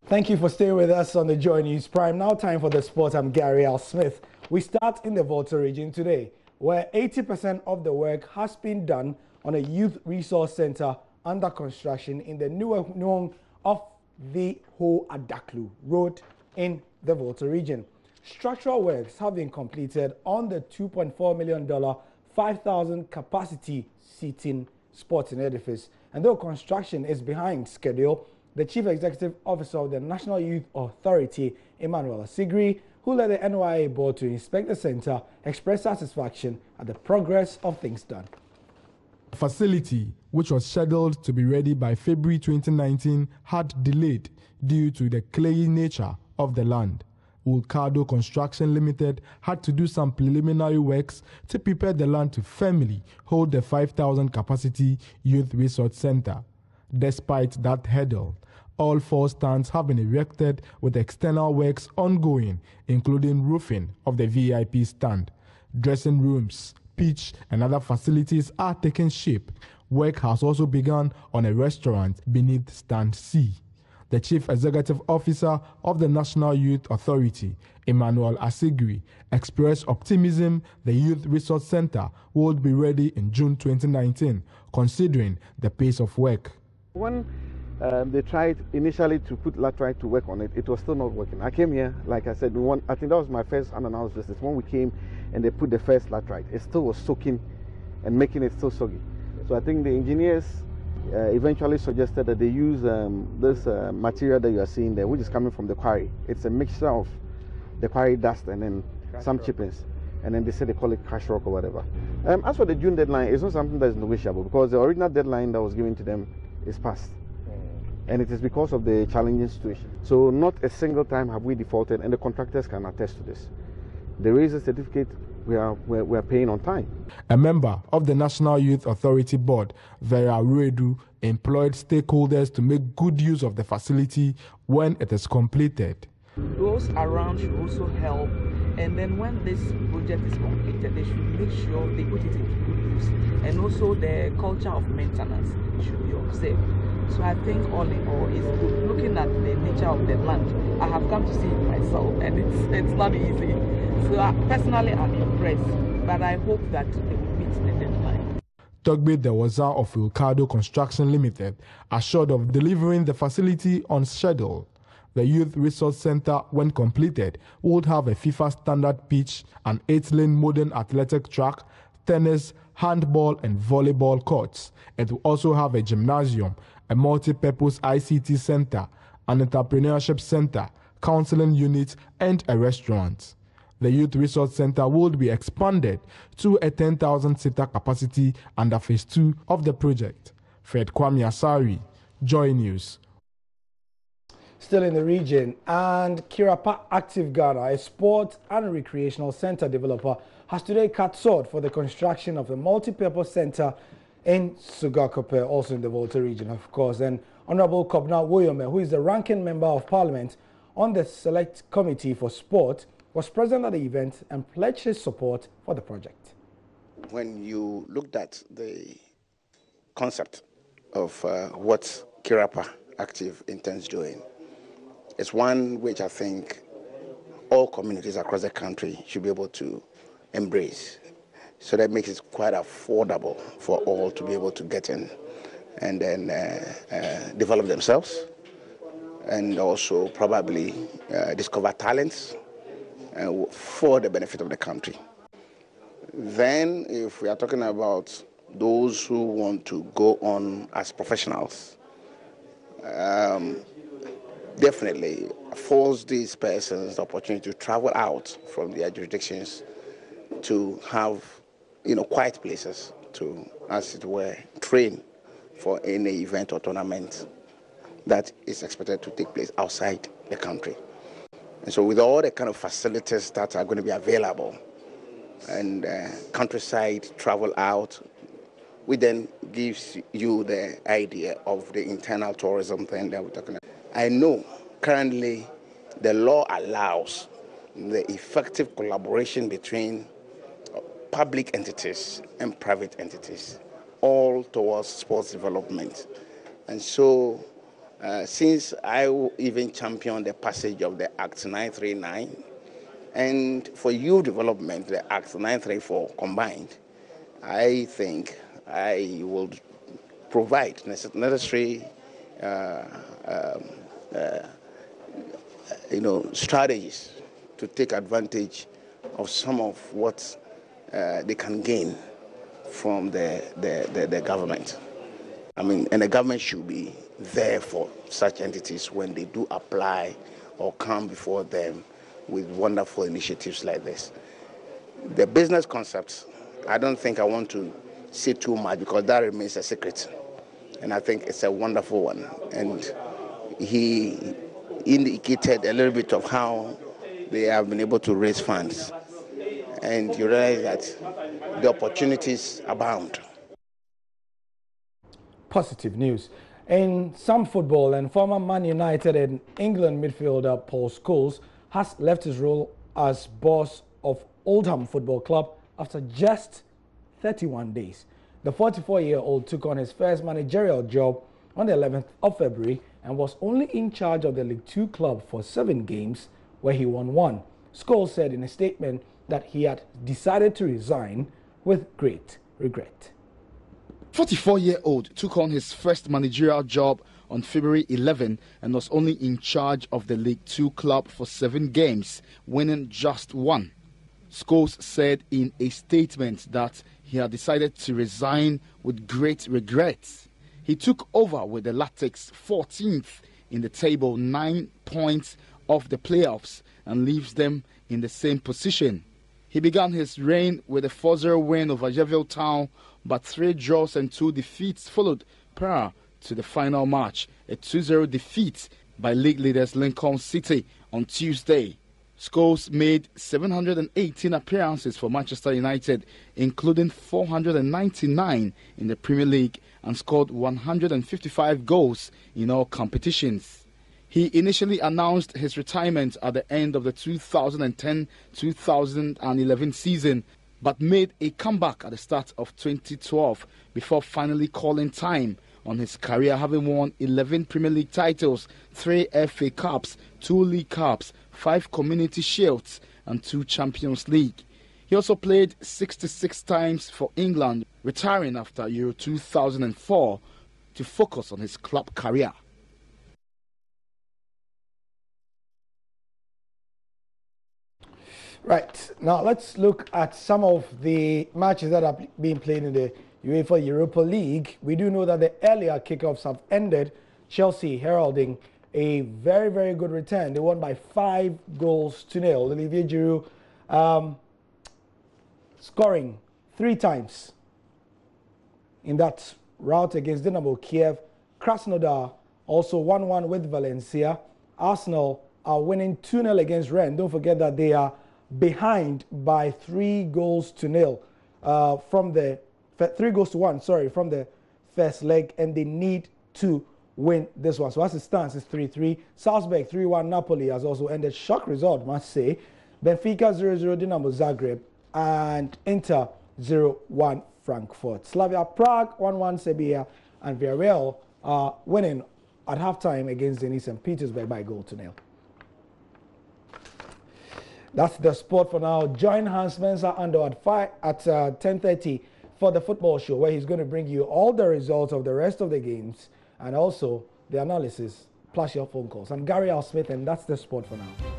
Thank you for staying with us on the Joy News Prime. Now time for the sport. I'm Gary L. Smith. We start in the Volta region today, where 80% of the work has been done on a youth resource center under construction in the newer home of the Ho Adaklu Road in the Volta region. Structural works have been completed on the $2.4 million 5,000 capacity seating sporting edifice. And though construction is behind schedule, the Chief Executive Officer of the National Youth Authority, Emmanuel Asigri, who led the NYA board to inspect the center, expressed satisfaction at the progress of things done. The facility, which was scheduled to be ready by February 2019, had delayed due to the clayey nature of the land. Wilcado Construction Limited had to do some preliminary works to prepare the land to firmly hold the 5,000 capacity youth resort center. Despite that hurdle, all 4 stands have been erected with external works ongoing, including roofing of the VIP stand. Dressing rooms, pitch, and other facilities are taking shape. Work has also begun on a restaurant beneath stand C. The Chief Executive Officer of the National Youth Authority, Emmanuel Asigri, expressed optimism the Youth Resource Center will be ready in June 2019, considering the pace of work. When they tried initially to put laterite to work on it, it was still not working. I came here, like I said, I think that was my first unannounced visit. When we came and they put the first laterite, it still was soaking and making it still soggy. So I think the engineers eventually suggested that they use this material that you are seeing there, which is coming from the quarry. It's a mixture of the quarry dust and then some chippings. And then they say they call it crash rock or whatever. As for the June deadline, it's not something that is negotiable because the original deadline that was given to them is passed. And it is because of the challenging situation. So not a single time have we defaulted, and the contractors can attest to this. There is a certificate we are paying on time. A member of the National Youth Authority Board, Vera Redu, employed stakeholders to make good use of the facility when it is completed. Those around should also help, and then when this project is completed, they should make sure they put it into good use, and also the culture of maintenance should be observed. So I think all in all, is looking at the nature of the land. I have come to see it myself, and it's not easy. So personally, I'm impressed, but I hope that they will meet the deadline. Togbe Dewaza of Wilcado Construction Limited assured of delivering the facility on schedule. The Youth Resource Center, when completed, would have a FIFA standard pitch, an 8-lane modern athletic track, tennis, handball, and volleyball courts. It will also have a gymnasium, a multi-purpose ICT center, an entrepreneurship center, counseling unit, and a restaurant. The Youth Resource Center would be expanded to a 10,000-seater capacity under Phase 2 of the project. Fred Kwame Asari, Joy News. Still in the region, and Chiappa Active Ghana, a sport and recreational center developer, has today cut sword for the construction of a multi-purpose center in Sugakope, also in the Volta region, of course. And Honorable Kobna Woyome, who is the ranking member of Parliament on the Select Committee for Sport, was present at the event and pledged his support for the project. When you looked at the concept of what Chiappa Active intends doing, it's one which I think all communities across the country should be able to embrace. So that makes it quite affordable for all to be able to get in and then develop themselves and also probably discover talents for the benefit of the country. Then if we are talking about those who want to go on as professionals, definitely affords these persons the opportunity to travel out from their jurisdictions to have, quiet places to, as it were, train for any event or tournament that is expected to take place outside the country. And so with all the kind of facilities that are going to be available and countryside travel out, which then gives you the idea of the internal tourism thing that we're talking about. I know currently the law allows the effective collaboration between public entities and private entities, all towards sports development. And so Since I even championed the passage of the Act 939, and for youth development, the Act 934 combined, I think I will provide necessary strategies to take advantage of some of what they can gain from the government. I mean, and the government should be there for such entities when they do apply or come before them with wonderful initiatives like this. The business concepts, I don't think I want to say too much because that remains a secret. And I think it's a wonderful one. And he indicated a little bit of how they have been able to raise funds. And you realize that the opportunities abound. Positive news. In some football, and former Man United and England midfielder Paul Scholes has left his role as boss of Oldham Football Club after just 31 days. The 44-year-old took on his first managerial job on the 11th of February and was only in charge of the League Two club for 7 games, where he won 1. Scholes said in a statement that he had decided to resign with great regret. 44-year-old took on his first managerial job on February 11 and was only in charge of the League Two club for 7 games, winning just 1. Scholes said in a statement that he had decided to resign with great regret. He took over with the Latics 14th in the table, 9 points off the playoffs, and leaves them in the same position. He began his reign with a 4-0 win over Yeovil Town, but 3 draws and 2 defeats followed prior to the final match, a 2-0 defeat by league leaders Lincoln City on Tuesday. Scholes made 718 appearances for Manchester United, including 499 in the Premier League, and scored 155 goals in all competitions. He initially announced his retirement at the end of the 2010-2011 season, but made a comeback at the start of 2012 before finally calling time on his career, having won 11 Premier League titles, 3 FA Cups, 2 League Cups, 5 Community Shields and 2 Champions League. He also played 66 times for England, retiring after Euro 2004 to focus on his club career. Right, now let's look at some of the matches that are being played in the UEFA Europa League. We do know that the earlier kickoffs have ended, Chelsea heralding a very, very good return. They won by 5-0. Olivier Giroud scoring 3 times in that rout against Dynamo Kiev. Krasnodar also 1-1 with Valencia. Arsenal are winning 2-0 against Rennes. Don't forget that they are behind by 3-0 from the 3-1, sorry, from the first leg, and they need to win this one. So as it stands, it's 3-3. Salzburg 3-1. Napoli has also ended. Shock result, must say. Benfica 0-0. Dinamo Zagreb, and Inter 0-1 Frankfurt. Slavia Prague 1-1 Sevilla, and Villarreal are winning at halftime against Zenit St. Petersburg by 0-0. That's the sport for now. Join Hans Spencer Ando at 10:30 for the football show, where he's going to bring you all the results of the rest of the games and also the analysis plus your phone calls. I'm Gary Al Smith, and that's the sport for now.